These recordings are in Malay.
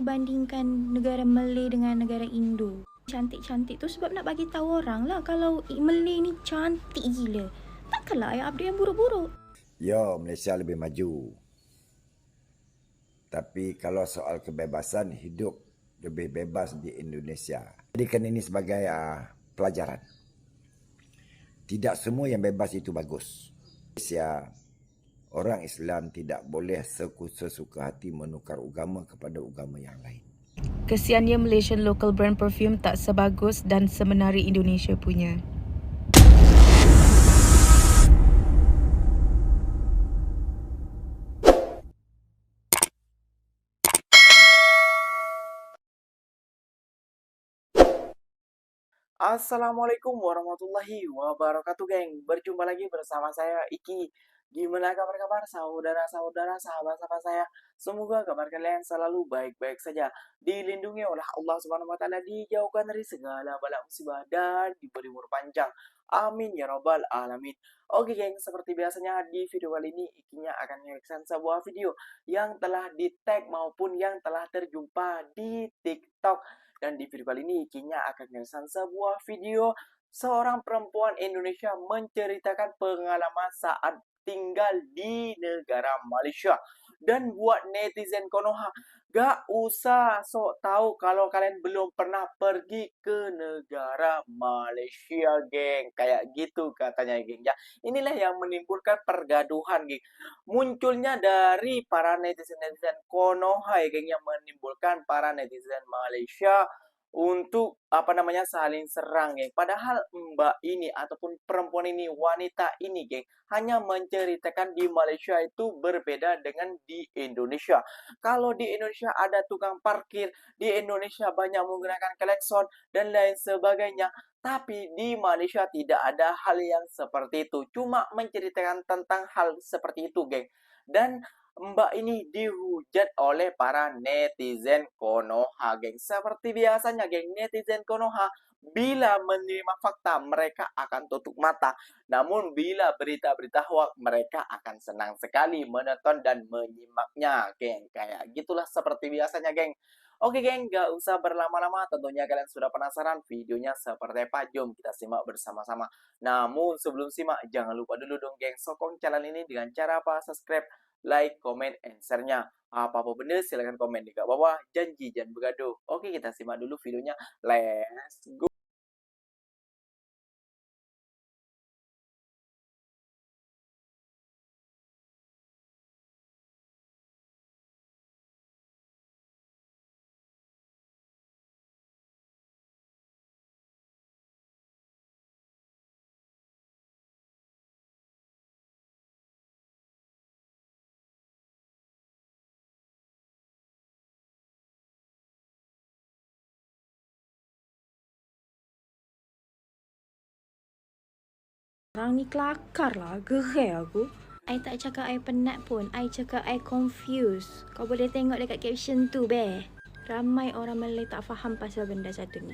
Bandingkan negara Malay dengan negara Indo. Cantik-cantik tu sebab nak bagi tahu orang lah kalau Malay ni cantik gila. Takkanlah I update yang buruk-buruk. Ya, Malaysia lebih maju. Tapi kalau soal kebebasan, hidup lebih bebas di Indonesia. Jadikan ini sebagai pelajaran. Tidak semua yang bebas itu bagus. Malaysia, orang Islam tidak boleh sesuka hati menukar agama kepada agama yang lain. Kesiannya Malaysian local brand perfume tak sebagus dan semenari Indonesia punya. Assalamualaikum warahmatullahi wabarakatuh, geng. Berjumpa lagi bersama saya Iki. Gimana kabar saudara-saudara, sahabat-sahabat saya? Semoga kabar kalian selalu baik-baik saja, dilindungi oleh Allah Subhanahu wa taala, dijauhkan dari segala bala musibah dan diberi umur panjang. Amin ya rabbal alamin. Oke, geng, seperti biasanya di video kali ini Ikinya akan mereaction sebuah video yang telah di-tag maupun yang telah terjumpa di TikTok. Dan di video kali ini Ikinya akan mereaction sebuah video seorang perempuan Indonesia menceritakan pengalaman saat tinggal di negara Malaysia. Dan buat netizen Konoha, gak usah sok tahu kalau kalian belum pernah pergi ke negara Malaysia, geng. Kayak gitu katanya, geng. Ya, inilah yang menimbulkan pergaduhan, geng. Munculnya dari para netizen-netizen Konoha, ya, geng, yang menimbulkan para netizen Malaysia untuk saling serang, geng. Padahal mbak ini ataupun perempuan ini, wanita ini, geng, hanya menceritakan di Malaysia itu berbeda dengan di Indonesia. Kalau di Indonesia ada tukang parkir, di Indonesia banyak menggunakan klakson dan lain sebagainya. Tapi di Malaysia tidak ada hal yang seperti itu. Cuma menceritakan tentang hal seperti itu, geng. Dan mbak ini dihujat oleh para netizen Konoha, geng. Seperti biasanya, geng, netizen Konoha bila menerima fakta mereka akan tutup mata. Namun bila berita-berita hoax mereka akan senang sekali menonton dan menyimaknya, geng. Kayak gitulah seperti biasanya, geng. Oke, geng, gak usah berlama-lama. Tentunya kalian sudah penasaran videonya seperti apa. Jom kita simak bersama-sama. Namun sebelum simak, jangan lupa dulu dong, geng, sokong channel ini dengan cara apa? Subscribe, like, comment, and share-nya. Apa-apa bener silahkan komen di bawah. Janji jangan bergaduh. Oke, kita simak dulu videonya. Let's go. Orang ni kelakar lah, gerai aku. I tak cakap I penat pun, I cakap I confused. Kau boleh tengok dekat caption tu, beh. Ramai orang Malay tak faham pasal benda satu ni.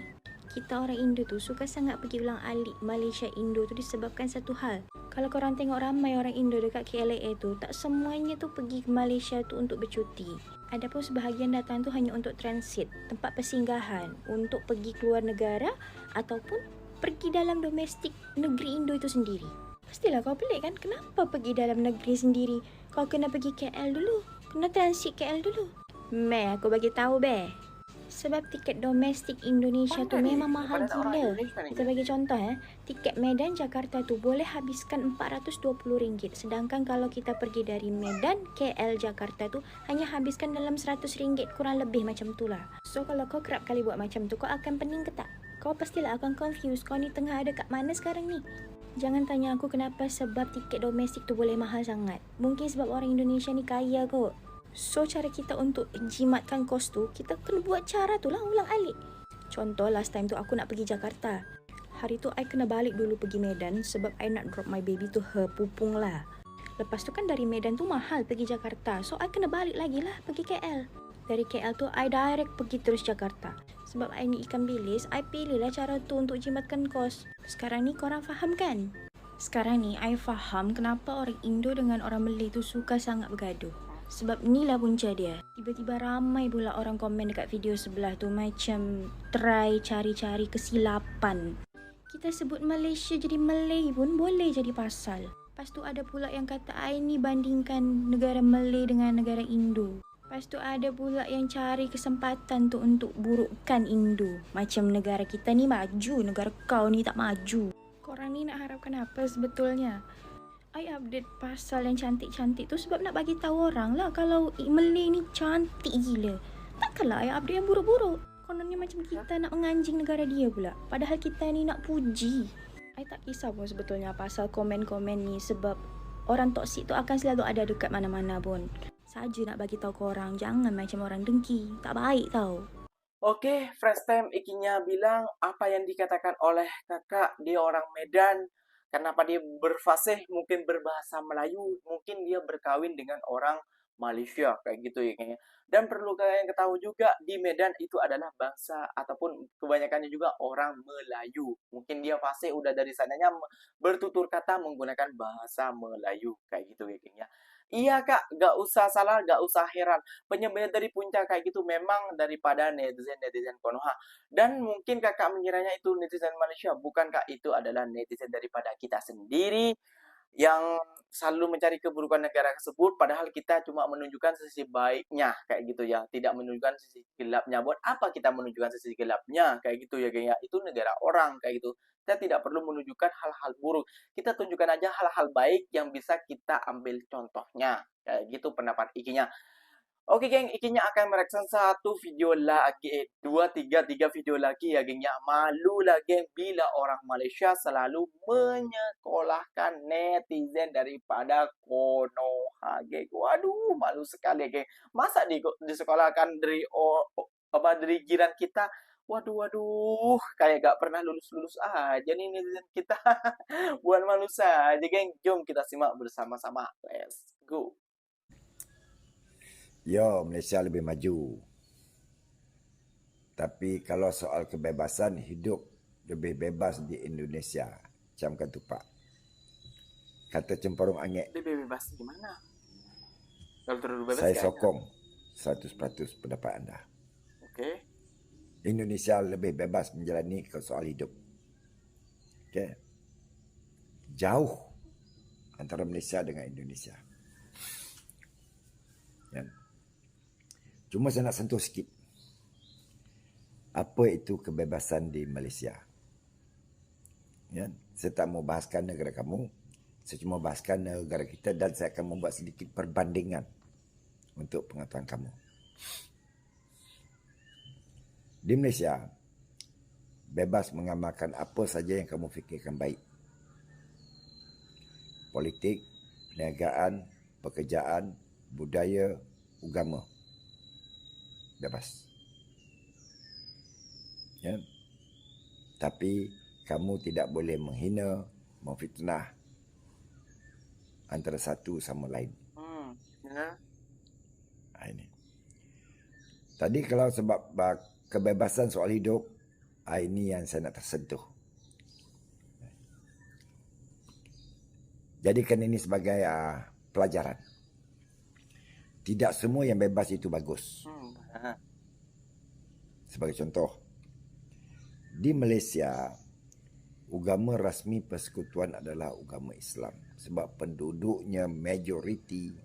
Kita orang Indo tu suka sangat pergi ulang alik Malaysia Indo tu disebabkan satu hal. Kalau korang tengok ramai orang Indo dekat KLAA tu, tak semuanya tu pergi ke Malaysia tu untuk bercuti. Ada pun sebahagian datang tu hanya untuk transit, tempat persinggahan, untuk pergi keluar negara ataupun pergi dalam domestik negeri Indo itu sendiri. Pastilah kau pelik kan, kenapa pergi dalam negeri sendiri? Kau kena pergi KL dulu, kena transit KL dulu. Meh, aku bagi tahu beh. Sebab tiket domestik Indonesia tu memang mahal gila. Kita bagi contoh tiket Medan Jakarta tu boleh habiskan RM420. Sedangkan kalau kita pergi dari Medan KL Jakarta tu hanya habiskan dalam RM100, kurang lebih macam tu lah. So kalau kau kerap kali buat macam tu, kau akan pening ke tak? Kau pastilah akan confused. Kau ni tengah ada kat mana sekarang ni? Jangan tanya aku kenapa sebab tiket domestik tu boleh mahal sangat. Mungkin sebab orang Indonesia ni kaya kot. So cara kita untuk jimatkan kos tu, kita kena buat cara tu lah, ulang alik. Contoh last time tu aku nak pergi Jakarta. Hari tu I kena balik dulu pergi Medan sebab I nak drop my baby tu Pupung lah. Lepas tu kan dari Medan tu mahal pergi Jakarta. So I kena balik lagi lah pergi KL. Dari KL tu I direct pergi terus Jakarta. Sebab I ni ikan bilis, I pilih lah cara tu untuk jimatkan kos. Sekarang ni korang faham kan? Sekarang ni I faham kenapa orang Indo dengan orang Malay tu suka sangat bergaduh. Sebab inilah punca dia. Tiba-tiba ramai pula orang komen dekat video sebelah tu macam try cari-cari kesilapan. Kita sebut Malaysia jadi Malay pun boleh jadi pasal. Lepas tu ada pula yang kata I ni bandingkan negara Malay dengan negara Indo. Lepas tu ada pula yang cari kesempatan tu untuk burukkan Indo. Macam negara kita ni maju, negara kau ni tak maju. Korang ni nak harapkan apa sebetulnya? I update pasal yang cantik-cantik tu sebab nak bagi tahu orang lah kalau Malay ni cantik gila. Takkanlah I update yang buruk-buruk. Kononnya macam kita nak menganjing negara dia pula. Padahal kita ni nak puji. I tak kisah pun sebetulnya pasal komen-komen ni sebab orang toksik tu akan selalu ada dekat mana-mana pun. Saja nak bagi tahu korang, jangan macam orang dengki. Tak baik tau. Oke, Fresh Time ikinya bilang apa yang dikatakan oleh kakak, dia orang Medan. Kenapa dia berfasih, mungkin berbahasa Melayu, mungkin dia berkawin dengan orang Malaysia, kayak gitu ya kayaknya. Dan perlu kalian ketahui juga, di Medan itu adalah bangsa ataupun kebanyakannya juga orang Melayu. Mungkin dia fasih udah dari sananya bertutur kata menggunakan bahasa Melayu, kayak gitu ya kayaknya. Iya kak, gak usah salah, gak usah heran. Penyebabnya dari puncak kayak gitu memang daripada netizen Konoha. Dan mungkin kakak mengiranya itu netizen Malaysia. Bukankah itu adalah netizen daripada kita sendiri yang selalu mencari keburukan negara tersebut, padahal kita cuma menunjukkan sisi baiknya, kayak gitu ya, tidak menunjukkan sisi gelapnya. Buat apa kita menunjukkan sisi gelapnya, kayak gitu ya, kayak itu negara orang, kayak gitu. Kita tidak perlu menunjukkan hal-hal buruk, kita tunjukkan aja hal-hal baik yang bisa kita ambil contohnya, kayak gitu pendapat ikinya. Oke geng, ikinya akan mereaction satu video lagi, tiga video lagi ya geng ya. Malu lah geng bila orang Malaysia selalu menyekolahkan netizen daripada Konoha geng. Waduh, malu sekali geng. Masa disekolahkan dari dari jiran kita? Waduh, kayak gak pernah lulus-lulus aja nih netizen kita. Buat malu saja geng. Jom kita simak bersama-sama. Let's go. Yo, Malaysia lebih maju. Tapi kalau soal kebebasan hidup lebih bebas di Indonesia. Macam ketupat. Kata cemparung angin. Lebih bebas gimana? Kalau terlalu bebas Saya sokong 100% pendapat anda. Oke. Indonesia lebih bebas menjalani ke soal hidup. Okey. Jauh antara Malaysia dengan Indonesia. Ya. Cuma saya nak sentuh sikit. Apa itu kebebasan di Malaysia? Ya, saya tak mau bahaskan negara kamu. Saya cuma bahaskan negara kita dan saya akan membuat sedikit perbandingan untuk pengetahuan kamu. Di Malaysia, bebas mengamalkan apa saja yang kamu fikirkan baik. Politik, perniagaan, pekerjaan, budaya, agama. Bebas. Ya. Tapi kamu tidak boleh menghina, memfitnah antara satu sama lain. Ya. Ini. Tadi kalau sebab kebebasan soal hidup, ini yang saya nak tersentuh. Jadikan ini sebagai pelajaran. Tidak semua yang bebas itu bagus. Sebagai contoh, di Malaysia, agama rasmi persekutuan adalah agama Islam. Sebab penduduknya majoriti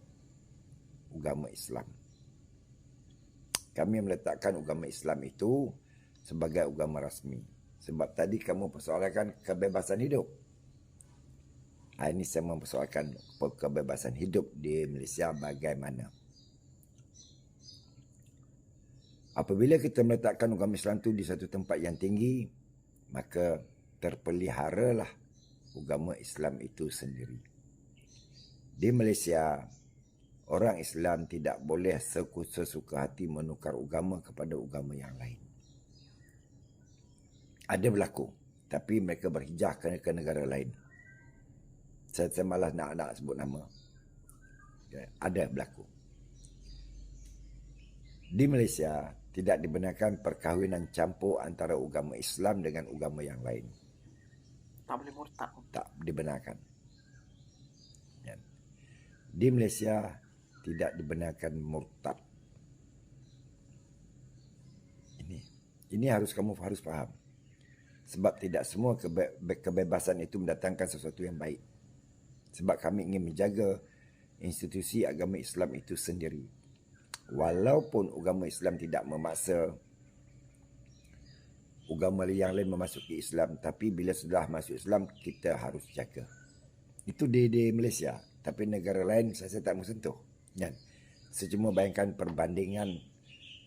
agama Islam. Kami meletakkan agama Islam itu sebagai agama rasmi. Sebab tadi kamu persoalkan kebebasan hidup. Ini saya mempersoalkan kebebasan hidup di Malaysia bagaimana. Apabila kita meletakkan agama Islam itu di satu tempat yang tinggi, maka terpeliharalah agama Islam itu sendiri. Di Malaysia, orang Islam tidak boleh sesuka hati menukar agama kepada agama yang lain. Ada berlaku, tapi mereka berhijrah ke negara lain. Saya malas nak sebut nama. Ada berlaku. Di Malaysia, tidak dibenarkan perkahwinan campur antara agama Islam dengan agama yang lain. Tak boleh murtad. Tak dibenarkan. Di Malaysia, tidak dibenarkan murtad. Ini harus kamu harus faham. Sebab tidak semua kebebasan itu mendatangkan sesuatu yang baik. Sebab kami ingin menjaga institusi agama Islam itu sendiri. Walaupun agama Islam tidak memaksa agama yang lain memasuki Islam, tapi bila sudah masuk Islam, kita harus jaga. Itu di Malaysia. Tapi negara lain saya tak mau sentuh. Kan? Saya cuma bayangkan perbandingan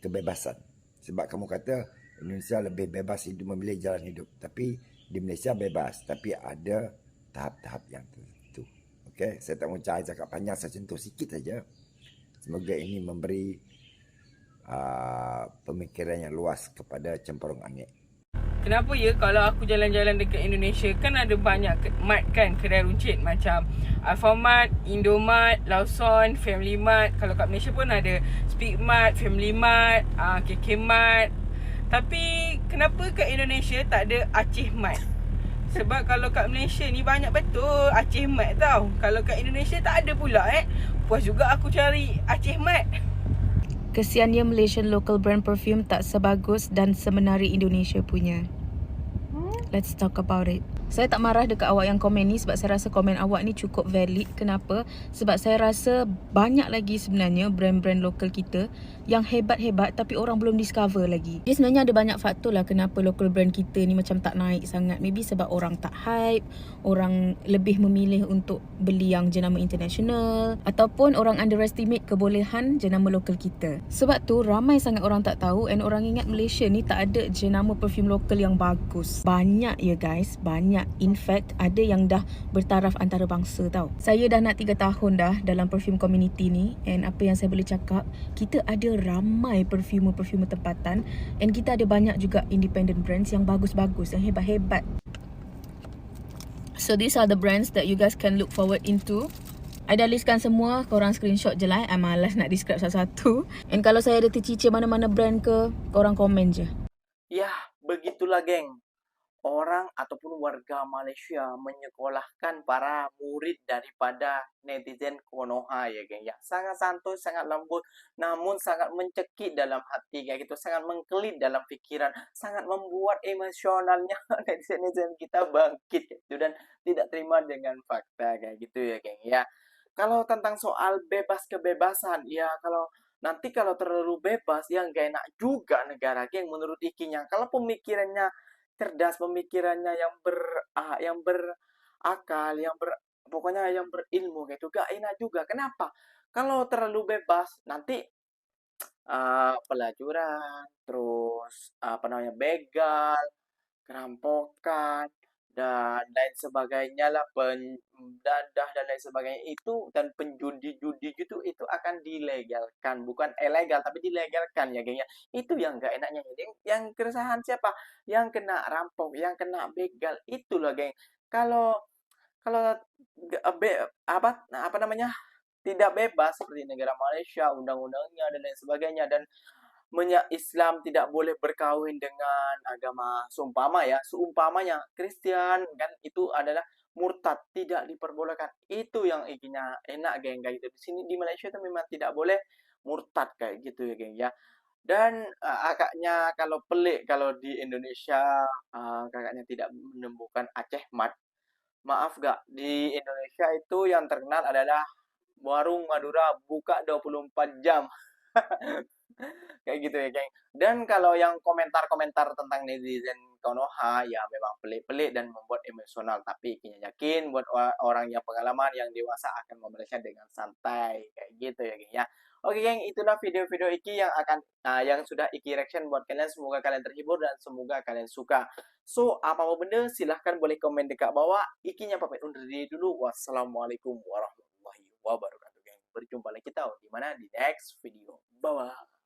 kebebasan. Sebab kamu kata Indonesia lebih bebas hidup, memilih jalan hidup. Tapi di Malaysia bebas. Tapi ada tahap-tahap yang tertentu. Okay? Saya tak mau cakap panjang, saya sentuh sikit saja. Semoga ini memberi pemikiran yang luas kepada Cemporong Angin. Kenapa ya kalau aku jalan-jalan dekat Indonesia kan ada banyak mart kan, kedai runcit macam Alfamart, Indomart, Lawson, Family Mart. Kalau kat Malaysia pun ada Speedmart, Family Mart, KK Mart. Tapi kenapa kat Indonesia tak ada Aceh Mart? Sebab kalau kat Malaysia ni banyak betul Aceh Mart tau. Kalau kat Indonesia tak ada pula Puas juga aku cari Aceh Mart. Kesiannya Malaysian local brand perfume tak sebagus dan semenari Indonesia punya. Let's talk about it. Saya tak marah dekat awak yang komen ni sebab saya rasa komen awak ni cukup valid. Kenapa? Sebab saya rasa banyak lagi sebenarnya brand-brand lokal kita yang hebat-hebat tapi orang belum discover lagi. Jadi sebenarnya ada banyak faktor lah kenapa local brand kita ni macam tak naik sangat. Maybe sebab orang tak hype, orang lebih memilih untuk beli yang jenama international, ataupun orang underestimate kebolehan jenama lokal kita. Sebab tu ramai sangat orang tak tahu, and orang ingat Malaysia ni tak ada jenama perfume lokal yang bagus. Banyak ya guys, banyak. In fact, ada yang dah bertaraf antarabangsa tau. Saya dah nak 3 tahun dah dalam perfume community ni, and apa yang saya boleh cakap, kita ada ramai perfume-perfume tempatan, and kita ada banyak juga independent brands yang bagus-bagus, yang hebat-hebat. So these are the brands that you guys can look forward into. I dah listkan semua, korang screenshot je lah. I malas nak describe satu-satu. And kalau saya ada tercicir mana-mana brand ke, korang komen je. Ya, begitulah geng. Orang ataupun warga Malaysia menyekolahkan para murid daripada netizen Konoha ya geng ya. Sangat santuy, sangat lembut, namun sangat mencekik dalam hati kayak gitu, sangat mengkelit dalam pikiran, sangat membuat emosionalnya netizen kita bangkit gitu dan tidak terima dengan fakta kayak gitu ya geng ya. Kalau tentang soal bebas kebebasan, ya nanti kalau terlalu bebas ya nggak enak juga negara geng menurut ikinya. Kalau pemikirannya cerdas, pemikirannya yang berakal, pokoknya yang berilmu gitu, gak enak juga. Kenapa? Kalau terlalu bebas nanti pelacuran, terus begal, kerampokan dan lain sebagainya lah, pendadah dan lain sebagainya itu, dan penjudi-judi gitu itu akan dilegalkan, bukan ilegal tapi dilegalkan ya geng ya. Itu yang enggak enaknya geng. Yang keresahan siapa? Yang kena rampok, yang kena begal, itulah geng. Kalau kalau tidak bebas seperti negara Malaysia, undang-undangnya dan lain sebagainya, dan Islam tidak boleh berkahwin dengan agama seumpamanya Kristen kan, itu adalah murtad, tidak diperbolehkan. Itu yang ikinya enak geng kayak gitu. Di sini di Malaysia itu memang tidak boleh murtad kayak gitu ya geng ya. Dan agaknya kalau pelik kalau di Indonesia kakaknya tidak menemukan Aceh Mart. Maaf gak, di Indonesia itu yang terkenal adalah warung Madura, buka 24 jam. Kayak gitu ya geng. Dan kalau yang komentar-komentar tentang netizen Konoha ya memang pelik-pelik dan membuat emosional, tapi yakin buat orang yang pengalaman yang dewasa akan membalasnya dengan santai kayak gitu ya geng ya. Oke geng, itulah video-video Iki yang sudah Iki reaction buat kalian. Semoga kalian terhibur dan semoga kalian suka. So, apa-apa benda silahkan boleh komen dekat bawah. Ikinya pamit undur diri dulu. Wassalamualaikum warahmatullahi wabarakatuh geng. Berjumpa lagi kita di next video. Bye-bye.